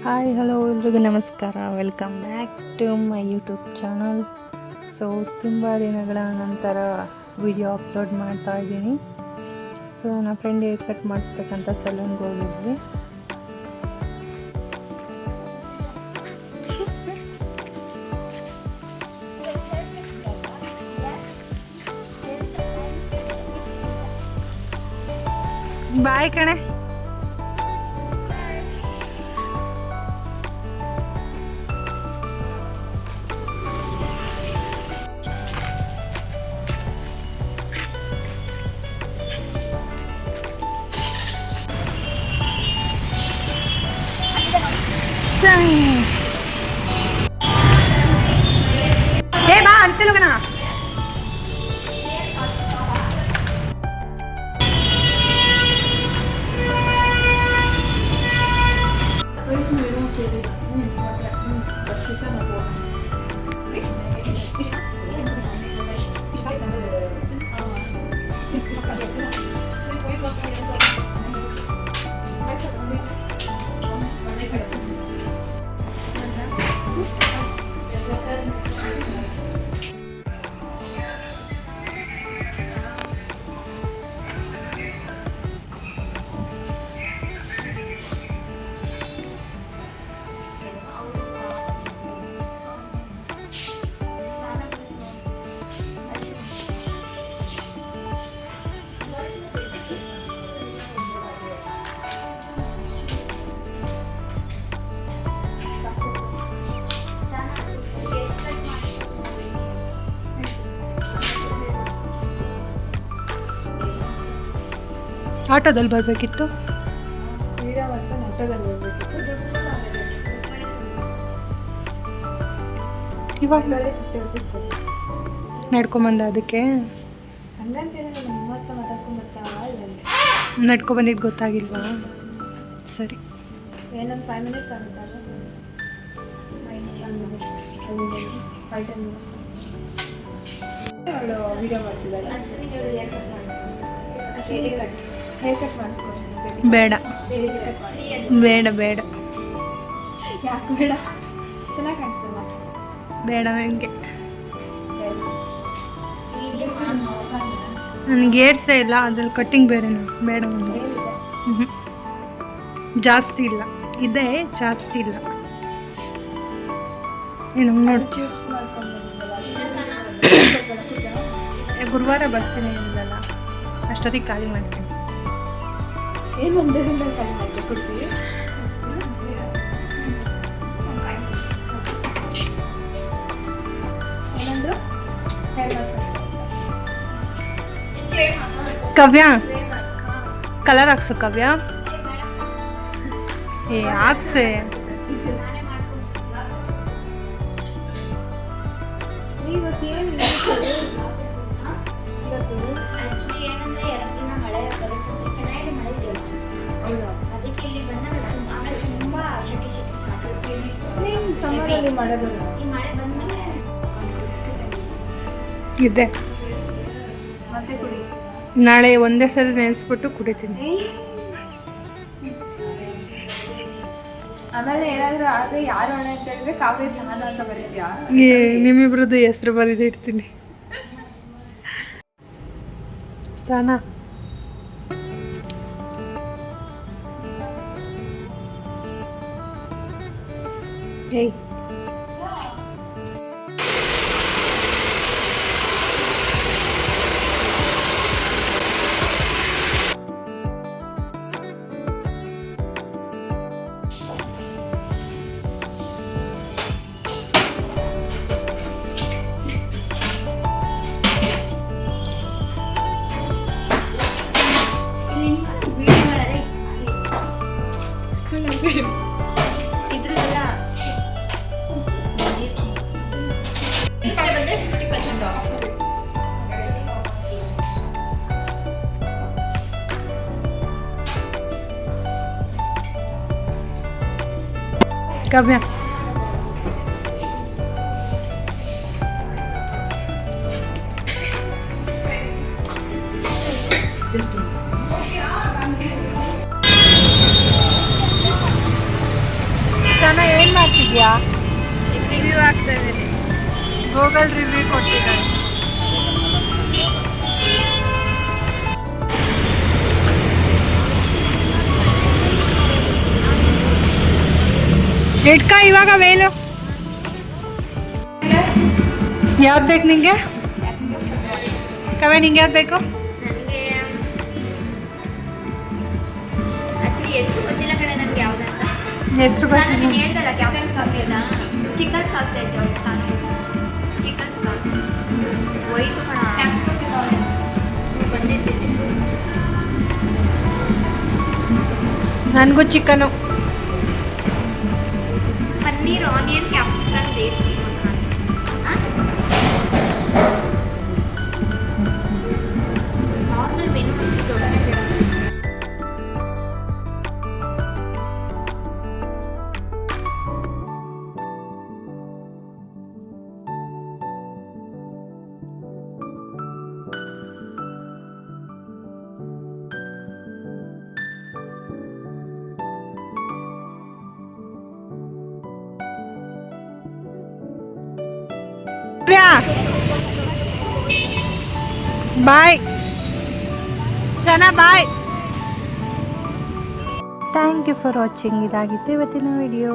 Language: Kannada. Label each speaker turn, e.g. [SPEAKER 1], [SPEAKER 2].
[SPEAKER 1] ಹಾಯ್ ಹಲೋ ಎಲ್ರಿಗೂ ನಮಸ್ಕಾರ. Welcome back to my YouTube channel. So ತುಂಬ ದಿನಗಳ ನಂತರ ವಿಡಿಯೋ ಅಪ್ಲೋಡ್ ಮಾಡ್ತಾ ಇದ್ದೀನಿ. ಸೊ ನನ್ನ ಫ್ರೆಂಡ್ ಹೇರ್ ಕಟ್ ಮಾಡಿಸ್ಬೇಕಂತ ಸಲೂನ್ಗೆ ಹೋಗಿದ್ವಿ. ಬಾಯ್ ಕಣೆ. ಏ ಬಾ ಅಂತಲುಗನ ಆಟೋದಲ್ಲಿ ಬರಬೇಕಿತ್ತು. ಇವಾಗ ನಡ್ಕೊಂಬಂದ ಅದಕ್ಕೆ ನಡ್ಕೊಂಬಂದಿದ್ದು ಗೊತ್ತಾಗಿಲ್ವಾ? ಸರಿ,
[SPEAKER 2] ಏನೊಂದು 5 ಮಿನಿಟ್ಸ್ ಆಗುತ್ತಲ್ಲ. ಅವಳು ವಿಡಿಯೋ ಮಾಡ್ತಿದ್ದಾಳೆ. ಹೇರ್ ಕಟ್ ಮಾಡಿಸ್ಕೊಂಡು
[SPEAKER 1] ಬೇಡ ಬೇಡ ಬೇಡ.
[SPEAKER 2] ಯಾಕೆ ಬೇಡ? ಚೆನ್ನಾಗಿ ಕಾಣಿಸ್ತಲ್ಲ.
[SPEAKER 1] ಬೇಡ ನನಗೆ. ನನಗೆ ಏರ್ಸೇ ಇಲ್ಲ, ಅದ್ರಲ್ಲಿ ಕಟ್ಟಿಂಗ್ ಬೇರೆ. ಬೇಡ, ಒಂದು ಜಾಸ್ತಿ ಇಲ್ಲ, ಇದೆ ಜಾಸ್ತಿ ಇಲ್ಲ. ಏನು ನೋಡಿ,
[SPEAKER 2] ಟ್ಯೂಬ್ಸ್ ಮಾಡ್ಕೊಂಡು
[SPEAKER 1] ಗುರುವಾರ ಬರ್ತೀನಿ ಇಲ್ಲಲ್ಲ, ಅಷ್ಟೊತ್ತಿಗೆ ಖಾಲಿ ಮಾಡ್ತೀನಿ.
[SPEAKER 2] ಏನು ಒಂದು ದಿನದಲ್ಲಿ ಖಾಲಿ ಮಾಡ್ತೀನಿ ಕೊಡ್ತೀವಿ. ಏನಂದ್ರು? ಹೇರ್ ಮಾಸ್ಕ್
[SPEAKER 1] ಕವ್ಯ, ಕಲರ್ ಹಾಕ್ಸು ಕವ್ಯ. ಏ ಹಾಕ್ಸೆ.
[SPEAKER 2] ಇವತ್ತು ಏನು
[SPEAKER 3] ಆಕ್ಚುಲಿ ಏನಂದ್ರೆ 2 ದಿನ ಮಳೆ ಬರುತ್ತಂತೆ, ಚೆನ್ನಾಗಿ ಮಳೆ ಇದೆಯಲ್ಲ.
[SPEAKER 2] ಹೌದಾ?
[SPEAKER 3] ಅದಕ್ಕೆ ಇಲ್ಲಿ ಬಂದಾಗ ಆಮೇಲೆ ತುಂಬಾ ಶೆಕೆ ಸ್ಟಾರ್ಟ್ ಆಗುತ್ತೆ.
[SPEAKER 2] ನೀನು ಸಮ್ಮರಲ್ಲಿ ಮಳೆ ಬರೋದು.
[SPEAKER 3] ಈ ಮಳೆ ಬಂದ್ಮೇಲೆ
[SPEAKER 1] ಇದೆ.
[SPEAKER 2] ಮತ್ತೆ ಕುಡಿ.
[SPEAKER 1] ನಾಳೆ ಒಂದೇ ಸರಿ ನೆನೆಸ್ಬಿಟ್ಟು ಕುಡಿತೀನಿ.
[SPEAKER 2] ಆಮೇಲೆ ಏನಾದರೂ ಆದರೆ ಯಾರು ಅಣ್ಣ ಅಂತ ಹೇಳಿದ್ರೆ ಕಾವ್ಯ ಸಹನ ಅಂತ ಬರೀತೀಯಾ?
[SPEAKER 1] ನಿಮ್ಮಿಬ್ರದ್ದು ಹೆಸರು ಬರೆದಿಡ್ತೀನಿ. ಸಹನಾ. ಏಯ್
[SPEAKER 3] ಇದ್ರದ್ದೆಲ್ಲ ಈ ಸಲ ಬಂದರೆ 50% ಆಫ್.
[SPEAKER 1] Kavya,
[SPEAKER 2] just do.
[SPEAKER 1] ಮಾಡ್ತಿದ್ಯಾ?
[SPEAKER 2] ರಿವ್ಯೂ ಆಗ್ತಾ ಇದೆ.
[SPEAKER 1] Google review ಕೊಟ್ಟಿದ್ದಾಳೆ. ಇಟ್ಕ ಇವಾಗ ವೇಲು ಯಾವ್ದು ಬೇಕು ನಿಂಗೆ? ಕವೆ ನಿಂಗೆ ಯಾವ್ದು ಬೇಕು?
[SPEAKER 3] ನನಗೆ ಆ್ಯಕ್ಚುಲಿ ಎಷ್ಟು ಗೊತ್ತಿಲ್ಲ ಕಡೆ ನನಗೆ ಯಾವುದಂತ.
[SPEAKER 1] ಹೆಸರು
[SPEAKER 3] ನಾನು
[SPEAKER 1] ಗೊತ್ತಿಲ್ಲ.
[SPEAKER 3] ನಿನ್ಗೆ ಹೇಳ್ದಲ್ಲ chicken sausage. Chicken sausage chicken sauce ಹೋಯ್ತು ಕಣ. ಬಂದಿದ್ದೆ.
[SPEAKER 1] ನನಗೂ chicken.
[SPEAKER 3] Paneer onion capsicum desi makhana. Normal menu ದೊಡ್ಡನೆ ಬೇಡ.
[SPEAKER 1] Bye Sana bye. Thank you for watching. ಇದಾಗಿತ್ತು ಇವತ್ತಿನ ವಿಡಿಯೋ.